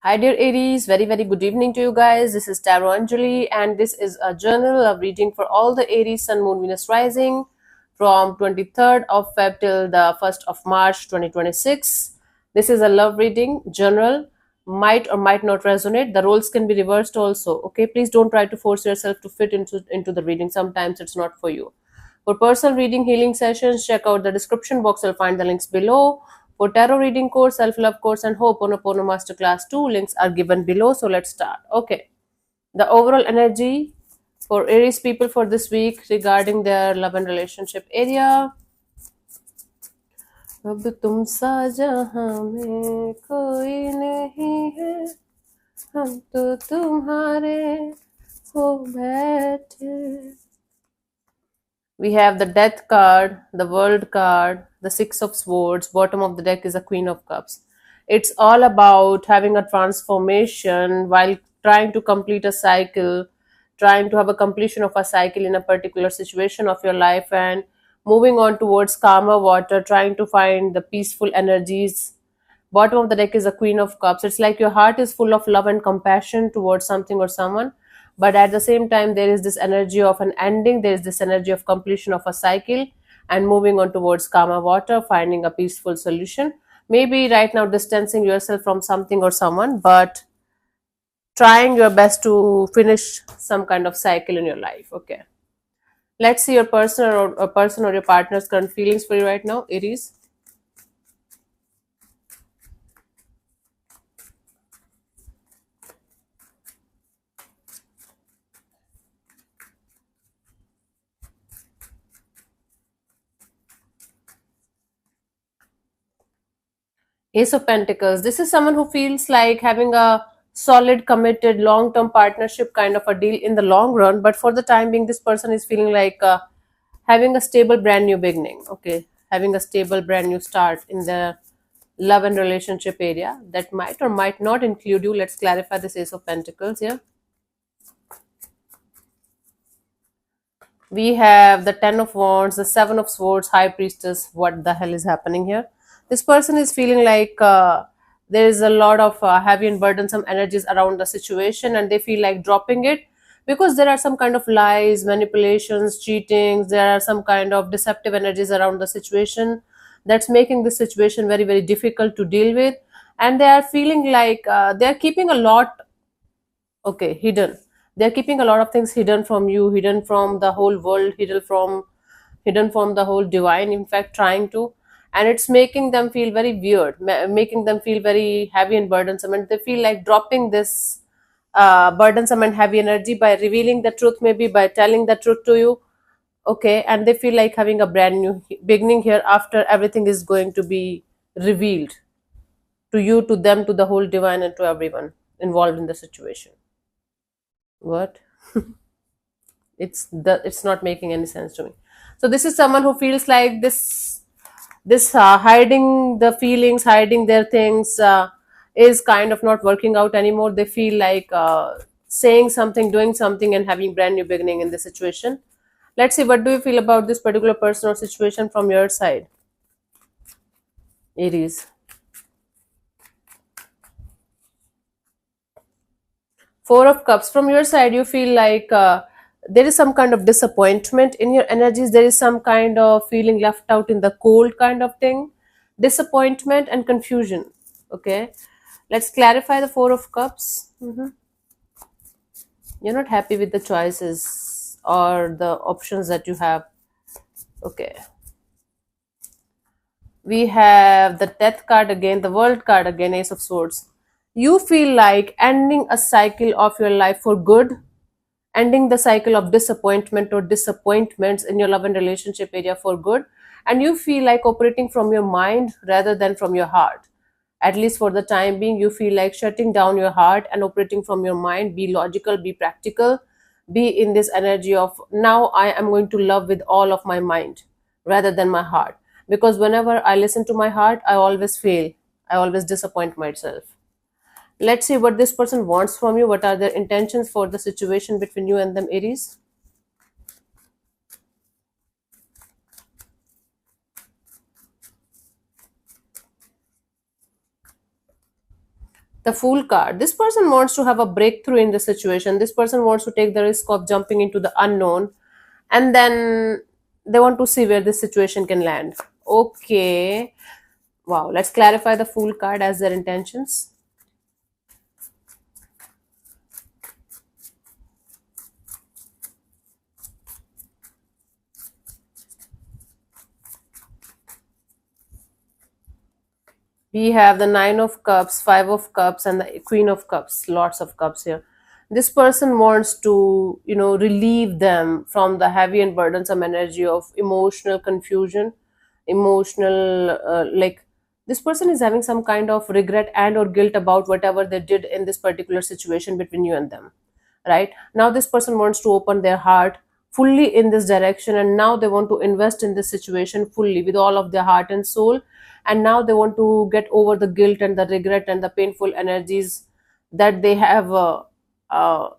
Hi, dear Aries. Very, very good evening to you guys. This is Tarot Anjali, and this is a journal of reading for all the Aries Sun, Moon, Venus rising from 23rd of Feb till the 1st of March 2026. This is a love reading journal. Might or might not resonate. The roles can be reversed also. Okay, please don't try to force yourself to fit into the reading. Sometimes it's not for you. For personal reading healing sessions, check out the description box. You'll find the links below. For tarot reading course, self-love course, and Ho'oponopono Masterclass 2, links are given below. So let's start. Okay. The overall energy for Aries people for this week regarding their love and relationship area. अब तुम सा जहां में कोई नहीं है, हम तो तुम्हारे हो बैठे. We have the Death card, the World card, the Six of Swords. Bottom of the deck is a Queen of Cups. It's all about having a transformation while trying to complete a cycle, trying to have a completion of a cycle in a particular situation of your life, and moving on towards calmer water, trying to find the peaceful energies. Bottom of the deck is a Queen of Cups. It's like your heart is full of love and compassion towards something or someone, but at the same time there is this energy of an ending, there is this energy of completion of a cycle and moving on towards calmer water, finding a peaceful solution. Maybe right now distancing yourself from something or someone, but trying your best to finish some kind of cycle in your life. Okay, let's see your person or your partner's current feelings for you right now, Aries. Ace of Pentacles. This is someone who feels like having a solid, committed, long term partnership kind of a deal in the long run. But for the time being, this person is feeling like having a stable, brand new beginning. Okay. Having a stable, brand new start in the love and relationship area that might or might not include you. Let's clarify this Ace of Pentacles here. We have the Ten of Wands, the Seven of Swords, High Priestess. What the hell is happening here? This person is feeling like there is a lot of heavy and burdensome energies around the situation, and they feel like dropping it because there are some kind of lies, manipulations, cheatings. There are some kind of deceptive energies around the situation that's making this situation very, very difficult to deal with. And they are feeling like they are keeping a lot, okay, hidden. They're keeping a lot of things hidden from you, hidden from the whole world, hidden from the whole divine, in fact trying to, and it's making them feel very weird, making them feel very heavy and burdensome, and they feel like dropping this burdensome and heavy energy by revealing the truth, maybe by telling the truth to you. Okay, and they feel like having a brand new beginning here after everything is going to be revealed to you, to them, to the whole divine, and to everyone involved in the situation. What? It's not making any sense to me. So this is someone who feels like this hiding the feelings, hiding their things, is kind of not working out anymore. They feel like saying something, doing something, and having brand new beginning in the situation. Let's see, what do you feel about this particular person or situation from your side, Aries? Four of Cups. From your side, you feel like there is some kind of disappointment in your energies. There is some kind of feeling left out in the cold kind of thing. Disappointment and confusion. Okay. Let's clarify the Four of Cups. You're not happy with the choices or the options that you have. Okay. We have the Death card again, the World card again, Ace of Swords. You feel like ending a cycle of your life for good, ending the cycle of disappointment or disappointments in your love and relationship area for good, and you feel like operating from your mind rather than from your heart. At least for the time being, you feel like shutting down your heart and operating from your mind. Be logical, be practical, be in this energy of now I am going to love with all of my mind rather than my heart, because whenever I listen to my heart, I always fail, I always disappoint myself. Let's see what this person wants from you. What are their intentions for the situation between you and them, Aries? The Fool card. This person wants to have a breakthrough in the situation. This person wants to take the risk of jumping into the unknown, and then they want to see where this situation can land. Okay. Wow. Let's clarify the Fool card as their intentions. We have the Nine of Cups, Five of Cups, and the Queen of Cups. Lots of cups here. This person wants to, relieve them from the heavy and burdensome energy of emotional confusion, emotional, like, this person is having some kind of regret and or guilt about whatever they did in this particular situation between you and them. Right now, this person wants to open their heart fully in this direction, and now they want to invest in this situation fully with all of their heart and soul. And now they want to get over the guilt and the regret and the painful energies that they have uh,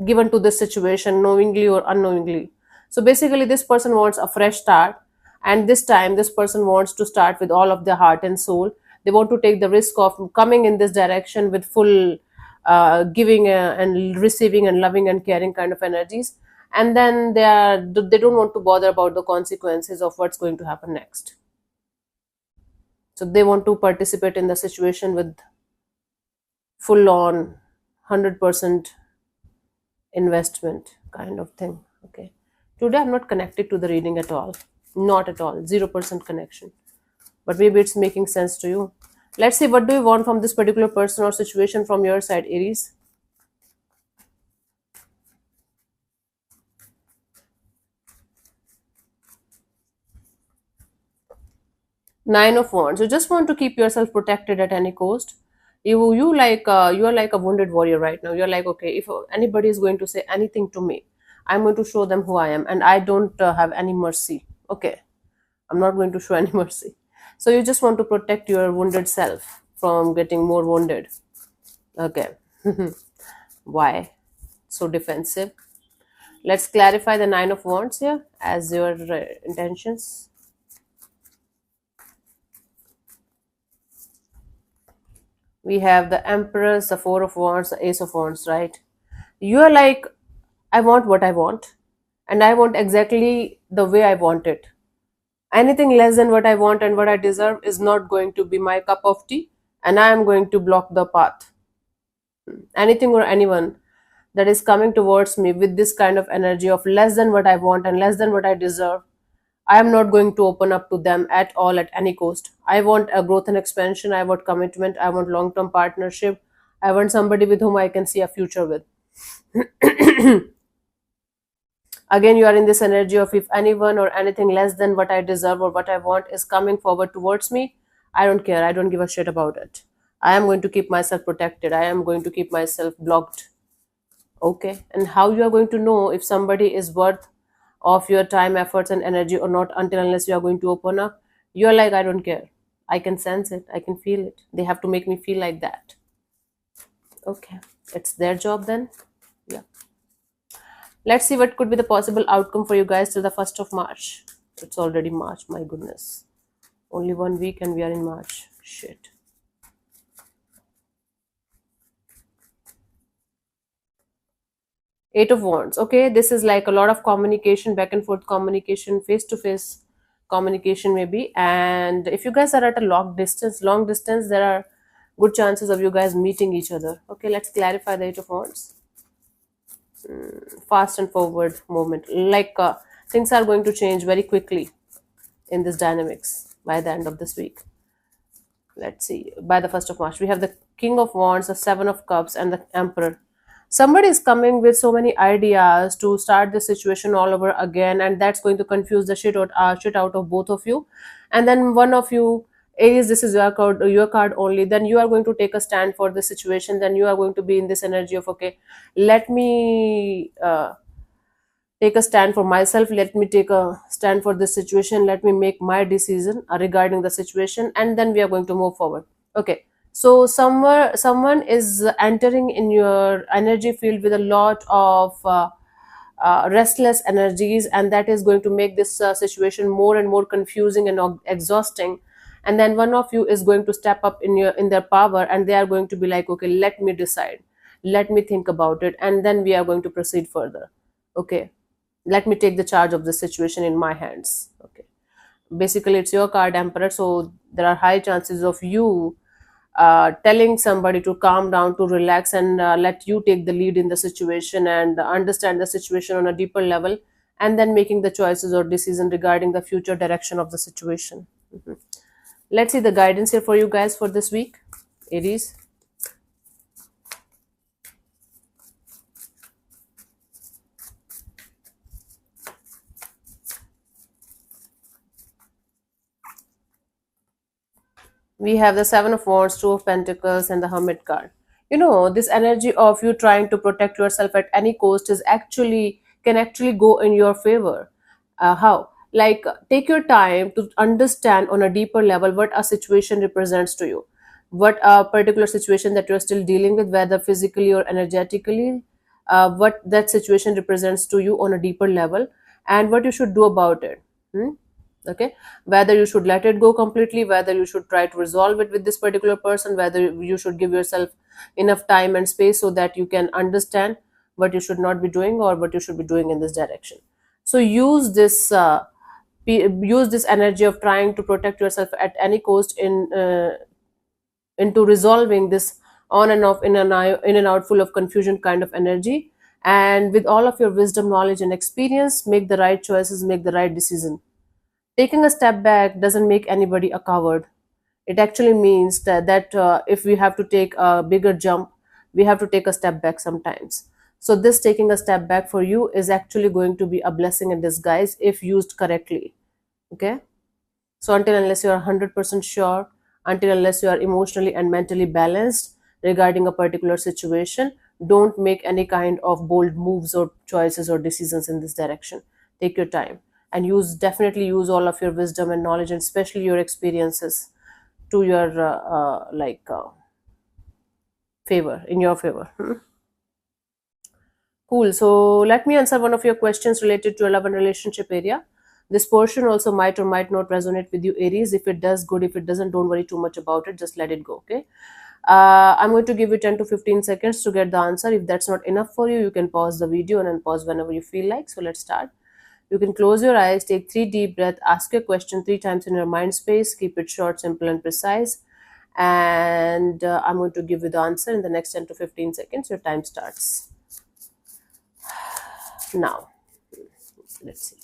given to this situation, knowingly or unknowingly. So basically, this person wants a fresh start, and this time this person wants to start with all of their heart and soul. They want to take the risk of coming in this direction with full giving and receiving and loving and caring kind of energies. And then they don't want to bother about the consequences of what's going to happen next. So they want to participate in the situation with full on 100% investment kind of thing. Okay, today I'm not connected to the reading at all, not at all, 0% connection, but maybe it's making sense to you. Let's see, what do you want from this particular person or situation from your side, Aries? Nine of Wands. You just want to keep yourself protected at any cost. You are like a wounded warrior right now. You're like, okay, if anybody is going to say anything to me, I'm going to show them who I am, and I don't have any mercy. Okay, I'm not going to show any mercy. So you just want to protect your wounded self from getting more wounded. Okay. Why so defensive? Let's clarify the Nine of Wands here as your intentions. We have the Empress, the Four of Wands, the Ace of Wands, right? You are like, I want what I want, and I want exactly the way I want it. Anything less than what I want and what I deserve is not going to be my cup of tea, and I am going to block the path. Anything or anyone that is coming towards me with this kind of energy of less than what I want and less than what I deserve, I am not going to open up to them at all at any cost. I want a growth and expansion. I want commitment. I want long term partnership. I want somebody with whom I can see a future with. Again, you are in this energy of if anyone or anything less than what I deserve or what I want is coming forward towards me, I don't care. I don't give a shit about it. I am going to keep myself protected. I am going to keep myself blocked. Okay. And how you are going to know if somebody is worth of your time, efforts, and energy or not until unless you are going to open up? You're like, I don't care. I can sense it. I can feel it. They have to make me feel like that. Okay. It's their job then. Yeah. Let's see what could be the possible outcome for you guys till the 1st of March. It's already March, my goodness. Only 1 week and we are in March. Shit. Eight of Wands. Okay, this is like a lot of communication, back and forth communication, face to face communication, maybe. And if you guys are at a long distance, there are good chances of you guys meeting each other. Okay, let's clarify the Eight of Wands. Fast and forward movement. Like things are going to change very quickly in this dynamics by the end of this week. Let's see. By the 1st of March, we have the King of Wands, the Seven of Cups, and the Emperor. Somebody is coming with so many ideas to start the situation all over again, and that's going to confuse the shit out of both of you. And then one of you, Aries, this is your card only. Then you are going to take a stand for the situation. Then you are going to be in this energy of, okay, let me take a stand for myself. Let me take a stand for this situation. Let me make my decision regarding the situation, and then we are going to move forward. Okay. So someone is entering in your energy field with a lot of restless energies, and that is going to make this situation more and more confusing and exhausting. and then one of you is going to step up in their power, and they are going to be like, okay, let me decide, let me think about it, and then we are going to proceed further. Okay, let me take the charge of the situation in my hands. Okay, basically it's your card, Emperor, so there are high chances of you telling somebody to calm down, to relax, and let you take the lead in the situation and understand the situation on a deeper level, and then making the choices or decision regarding the future direction of the situation. Mhm. Let's see the guidance here for you guys for this week, Aries. We have the Seven of Wands, Two of Pentacles, and the Hermit card. You know, this energy of you trying to protect yourself at any cost is actually can actually go in your favor. How? Like, take your time to understand on a deeper level what a situation represents to you, what a particular situation that you're still dealing with, whether physically or energetically, what that situation represents to you on a deeper level, and what you should do about it. Hmm? Okay, whether you should let it go completely, whether you should try to resolve it with this particular person, whether you should give yourself enough time and space so that you can understand what you should not be doing or what you should be doing in this direction. So use this use this energy of trying to protect yourself at any cost into resolving this on and off, in and out, full of confusion kind of energy, and with all of your wisdom, knowledge, and experience, make the right choices, make the right decision. Taking a step back doesn't make anybody a coward. It actually means that if we have to take a bigger jump, we have to take a step back sometimes. So this taking a step back for you is actually going to be a blessing in disguise if used correctly. Okay, so until unless you are 100% sure, until unless you are emotionally and mentally balanced regarding a particular situation, don't make any kind of bold moves or choices or decisions in this direction. Take your time and definitely use all of your wisdom and knowledge, and especially your experiences to your favor, in your favor. Hmm? Cool. So let me answer one of your questions related to your love and relationship area. This portion also might or might not resonate with you, Aries. If it does, good. If it doesn't, don't worry too much about it. Just let it go. Okay. I'm going to give you 10 to 15 seconds to get the answer. If that's not enough for you, you can pause the video and then pause whenever you feel like. So let's start. You can close your eyes, take 3 deep breaths, ask your question 3 times in your mind space. Keep it short, simple, and precise. And I'm going to give you the answer in the next 10 to 15 seconds. Your time starts now. Let's see.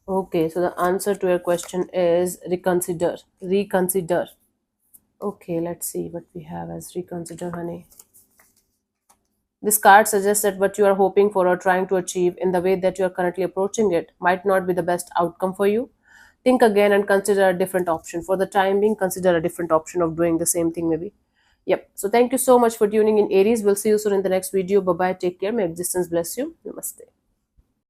Okay, so the answer to your question is reconsider. Reconsider. Okay, let's see what we have as reconsider, honey. This card suggests that what you are hoping for or trying to achieve in the way that you are currently approaching it might not be the best outcome for you. Think again and consider a different option. For the time being, consider a different option of doing the same thing, maybe. Yep. So thank you so much for tuning in, Aries. We'll see you soon in the next video. Bye bye. Take care. May existence bless you. Namaste.